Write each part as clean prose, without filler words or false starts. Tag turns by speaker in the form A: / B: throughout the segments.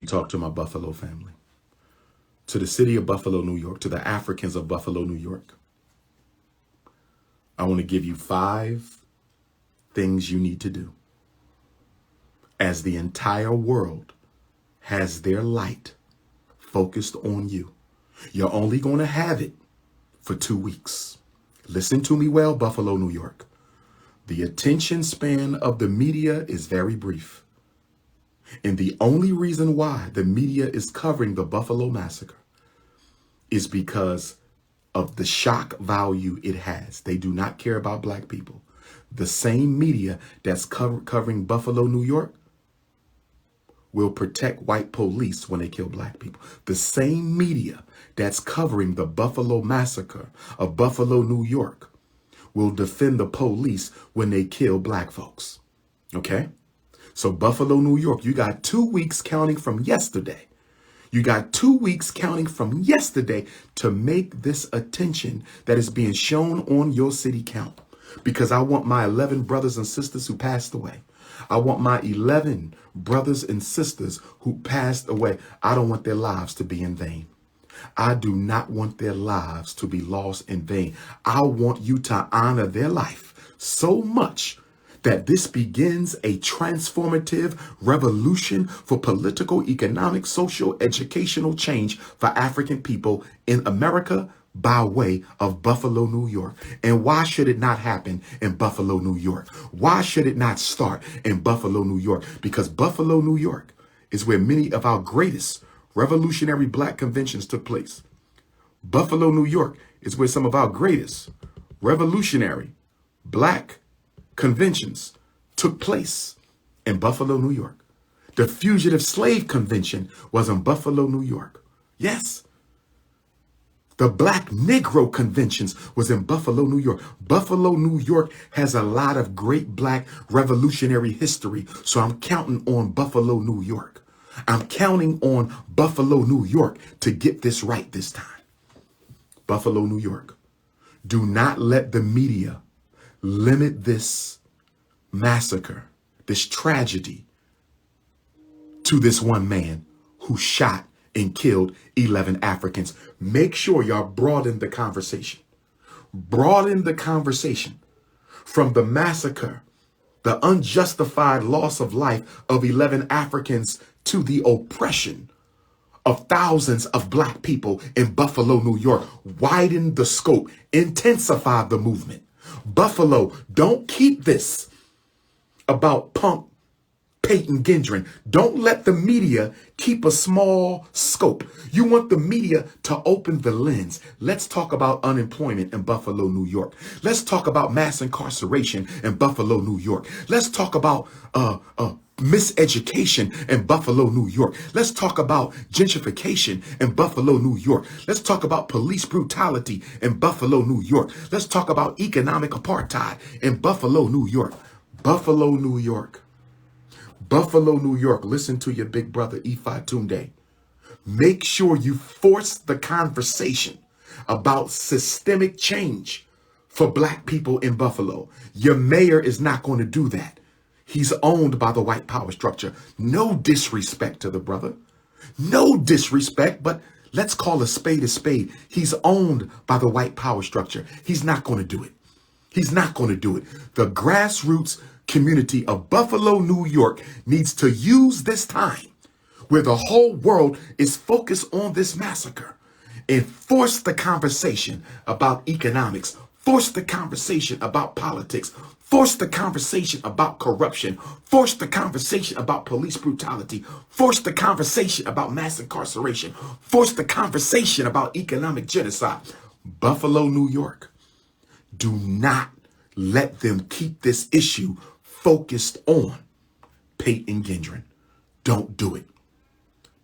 A: Talk to my Buffalo family, to the city of Buffalo, New York, to the Africans of Buffalo, New York. I want to give you 5 things you need to do as the entire world has their light focused on you. You're only going to have it for 2 weeks. Listen to me well, Buffalo, New York. The attention span of the media is very brief. And the only reason why the media is covering the Buffalo massacre is because of the shock value it has. They do not care about black people. The same media that's covering Buffalo, New York will protect white police when they kill black people. The same media that's covering the Buffalo massacre of Buffalo, New York will defend the police when they kill black folks. Okay? So Buffalo, New York, you got 2 weeks counting from yesterday. You got 2 weeks counting from yesterday to make this attention that is being shown on your city count. Because I want my 11 brothers and sisters who passed away. I want my 11 brothers and sisters who passed away. I don't want their lives to be in vain. I do not want their lives to be lost in vain. I want you to honor their life so much that this begins a transformative revolution for political, economic, social, educational change for African people in America by way of Buffalo, New York. And why should it not happen in Buffalo, New York? Why should it not start in Buffalo, New York? Because Buffalo, New York is where many of our greatest revolutionary black conventions took place. Buffalo, New York is where some of our greatest revolutionary black conventions took place in Buffalo, New York. The Fugitive Slave Convention was in Buffalo, New York. Yes. The Black Negro Conventions was in Buffalo, New York. Buffalo, New York has a lot of great black revolutionary history. So I'm counting on Buffalo, New York. I'm counting on Buffalo, New York to get this right this time. Buffalo, New York. Do not let the media limit this massacre, this tragedy, to this one man who shot and killed 11 Africans. Make sure y'all broaden the conversation. Broaden the conversation from the massacre, the unjustified loss of life of 11 Africans, to the oppression of thousands of black people in Buffalo, New York. Widen the scope, intensify the movement. Buffalo, don't keep this about punk Peyton Gendron. Don't let the media keep a small scope. You want the media to open the lens. Let's talk about unemployment in Buffalo, New York. Let's talk about mass incarceration in Buffalo, New York. Let's talk about miseducation in Buffalo, New York. Let's talk about gentrification in Buffalo, New York. Let's talk about police brutality in Buffalo, New York. Let's talk about economic apartheid in Buffalo, New York. Buffalo, New York. Buffalo, New York. Listen to your big brother, Ifa Tunde. Make sure you force the conversation about systemic change for black people in Buffalo. Your mayor is not going to do that. He's owned by the white power structure. No disrespect to the brother. No disrespect, but let's call a spade a spade. He's owned by the white power structure. He's not going to do it. He's not going to do it. The grassroots community of Buffalo, New York needs to use this time where the whole world is focused on this massacre and force the conversation about economics, force the conversation about politics, force the conversation about corruption, force the conversation about police brutality, force the conversation about mass incarceration, force the conversation about economic genocide. Buffalo, New York, do not let them keep this issue focused on Peyton Gendron. Don't do it.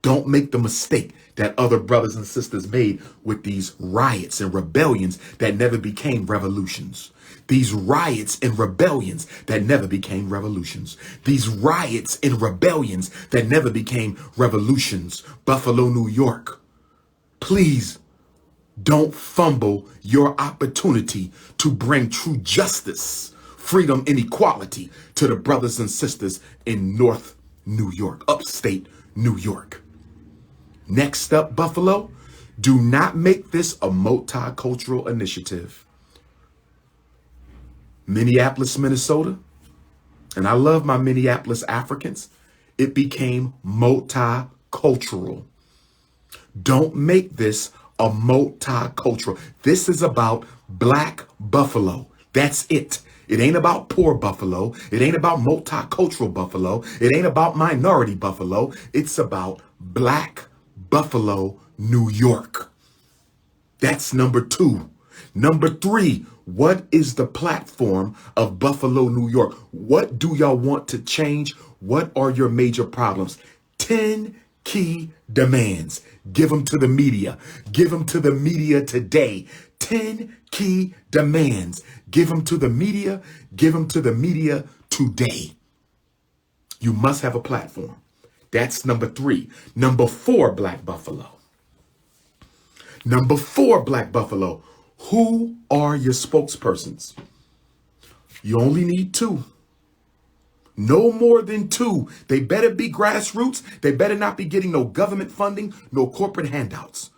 A: Don't make the mistake that other brothers and sisters made with these riots and rebellions that never became revolutions. These riots and rebellions that never became revolutions. These riots and rebellions that never became revolutions. Buffalo, New York. Please don't fumble your opportunity to bring true justice, freedom, and equality to the brothers and sisters in North New York, upstate New York. Next up, Buffalo, do not make this a multicultural initiative. Minneapolis, Minnesota, and I love my Minneapolis Africans, it became multicultural. Don't make this a multicultural. This is about Black Buffalo. That's it. It ain't about poor Buffalo. It ain't about multicultural Buffalo. It ain't about minority Buffalo. It's about Black Buffalo, New York. That's number 2. Number 3, what is the platform of Buffalo, New York? What do y'all want to change? What are your major problems? 10 key demands. Give them to the media. Give them to the media today. 10 key demands. Give them to the media. Give them to the media today. You must have a platform. That's number 3. Number 4, Black Buffalo. Number 4, Black Buffalo. Who are your spokespersons? You only need 2. No more than 2. They better be grassroots. They better not be getting no government funding, no corporate handouts.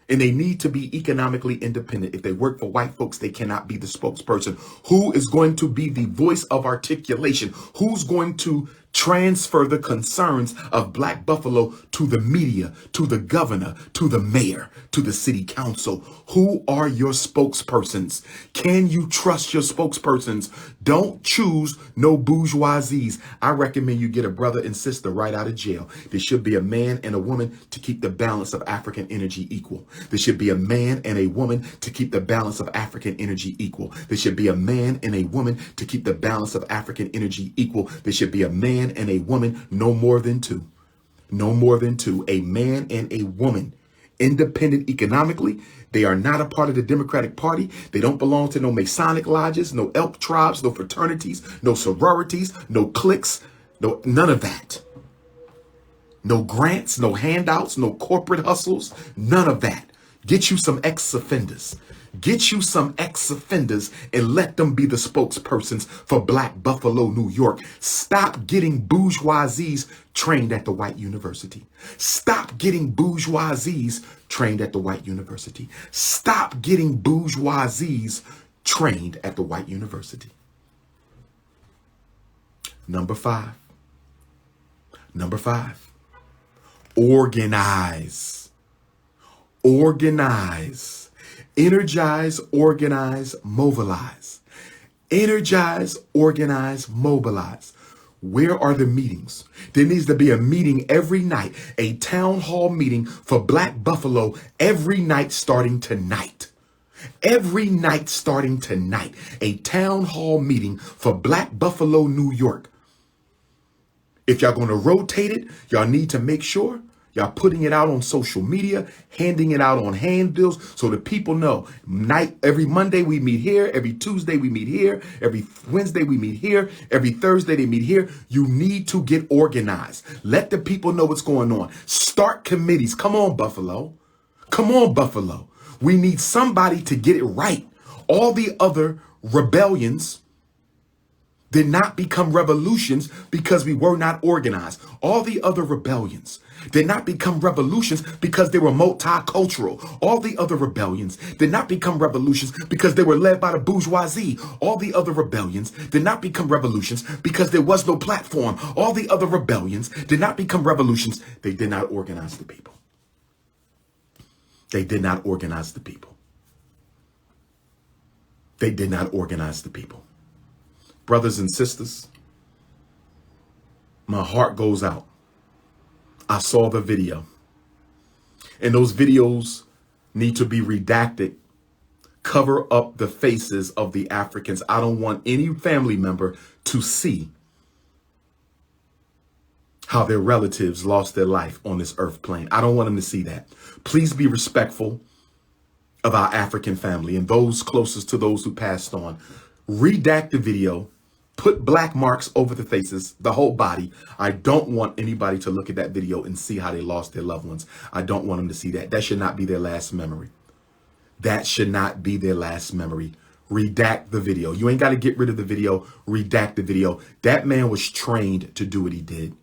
A: And they need to be economically independent. If they work for white folks, they cannot be the spokesperson. Who is going to be the voice of articulation? Who's going to transfer the concerns of Black Buffalo to the media, to the governor, to the mayor, to the city council? Who are your spokespersons? Can you trust your spokespersons? Don't choose no bourgeoisies. I recommend you get a brother and sister right out of jail. There should be a man and a woman to keep the balance of African energy equal. There should be a man and a woman to keep the balance of African energy equal. There should be a man and a woman to keep the balance of African energy equal. There should be a man and a woman, no more than 2. No more than 2. A man and a woman, independent economically. They are not a part of the Democratic Party. They don't belong to no Masonic lodges, no elk tribes, no fraternities, no sororities, no cliques, no none of that. No grants, no handouts, no corporate hustles, none of that. Get you some ex-offenders. Get you some ex-offenders and let them be the spokespersons for Black Buffalo, New York. Stop getting bourgeoisies trained at the white university. Stop getting bourgeoisies trained at the white university. Stop getting bourgeoisies trained at the white university. Number 5. Number 5. Organize. Organize. Energize, organize, mobilize. Energize, organize, mobilize. Where are the meetings? There needs to be a meeting every night, a town hall meeting for Black Buffalo every night starting tonight. Every night starting tonight, a town hall meeting for Black Buffalo, New York. If y'all going to rotate it, y'all need to make sure y'all putting it out on social media, handing it out on handbills so that people know. Every Monday we meet here. Every Tuesday we meet here. Every Wednesday we meet here. Every Thursday they meet here. You need to get organized. Let the people know what's going on. Start committees. Come on, Buffalo. Come on, Buffalo. We need somebody to get it right. All the other rebellions did not become revolutions because we were not organized. All the other rebellions did not become revolutions because they were multicultural. All the other rebellions did not become revolutions because they were led by the bourgeoisie. All the other rebellions did not become revolutions because there was no platform. All the other rebellions did not become revolutions. They did not organize the people. They did not organize the people. They did not organize the people. Brothers and sisters, my heart goes out. I saw the video. And those videos need to be redacted. Cover up the faces of the Africans. I don't want any family member to see how their relatives lost their life on this earth plane. I don't want them to see that. Please be respectful of our African family and those closest to those who passed on. Redact the video. Put black marks over the faces, the whole body. I don't want anybody to look at that video and see how they lost their loved ones. I don't want them to see that. That should not be their last memory. That should not be their last memory. Redact the video. You ain't got to get rid of the video. Redact the video. That man was trained to do what he did.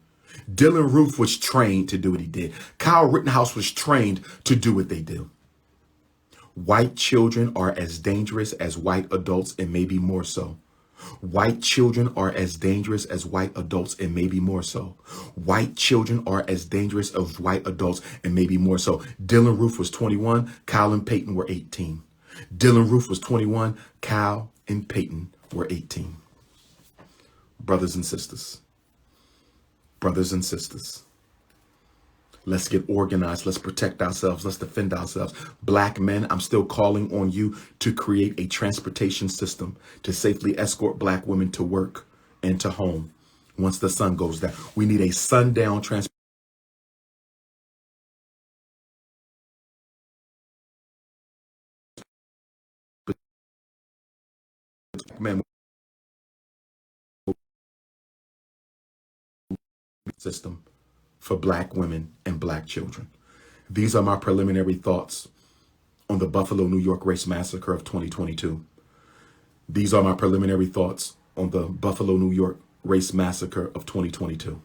A: Dylan Roof was trained to do what he did. Kyle Rittenhouse was trained to do what they do. White children are as dangerous as white adults and maybe more so. White children are as dangerous as white adults and maybe more so. White children are as dangerous as white adults and maybe more so. Dylan Roof was 21. Kyle and Peyton were 18. Dylan Roof was 21. Kyle and Peyton were 18. Brothers and sisters. Brothers and sisters. Let's get organized. Let's protect ourselves. Let's defend ourselves. Black men, I'm still calling on you to create a transportation system to safely escort black women to work and to home once the sun goes down. We need a sundown transportation. System for black women and black children. These are my preliminary thoughts on the Buffalo, New York race massacre of 2022. These are my preliminary thoughts on the Buffalo, New York race massacre of 2022.